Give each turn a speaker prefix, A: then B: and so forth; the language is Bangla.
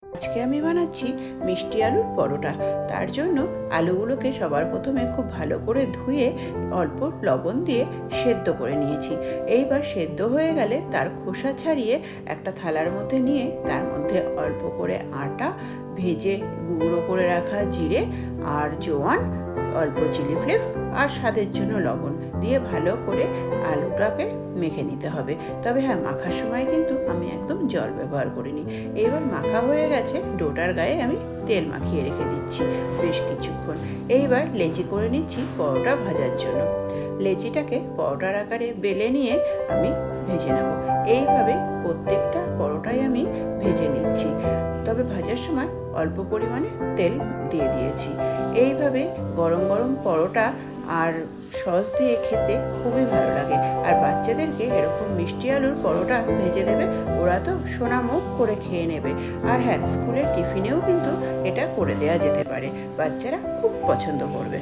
A: আজকে আমি বানাচ্ছি মিষ্টি আলুর পরোটা। তার জন্য আলুগুলোকে সবার প্রথমে খুব ভালো করে ধুয়ে অল্প লবণ দিয়ে সেদ্ধ করে নিয়েছি। এইবার সেদ্ধ হয়ে গেলে তার খোসা ছাড়িয়ে একটা থালার মধ্যে নিয়ে তার মধ্যে অল্প করে আটা, ভেজে গুঁড়ো করে রাখা জিরে আর জোয়ান, অল্প চিলি ফ্লেক্স আর স্বাদের জন্য লবণ দিয়ে ভালো করে আলুটাকে মেখে নিতে হবে। তবে হ্যাঁ, মাখার সময় কিন্তু আমি একদম জল ব্যবহার করিনি। এবার মাখা হয়ে গেছে, ডোটার গায়ে আমি তেল মাখিয়ে রেখে দিচ্ছি বেশ কিছুক্ষণ। এইবার লেচি করে নিচ্ছি পরোটা ভাজার জন্য। লেচিটাকে পরোটার আকারে বেলে নিয়ে আমি ভেজে নেব। এইভাবে প্রত্যেকটা পরোটাই আমি ভেজে নিচ্ছি, তবে ভাজার সময় অল্প পরিমাণে তেল দিয়ে দিয়েছি। এইভাবে গরম গরম পরোটা আর সস দিয়ে খেতে খুবই ভালো লাগে। আর বাচ্চাদেরকে এরকম মিষ্টি আলুর পরোটা ভেজে দেবে, ওরা তো সোনা মুখ করে খেয়ে নেবে। আর হ্যাঁ, স্কুলের টিফিনেও কিন্তু এটা করে দেওয়া যেতে পারে, বাচ্চারা খুব পছন্দ করবে।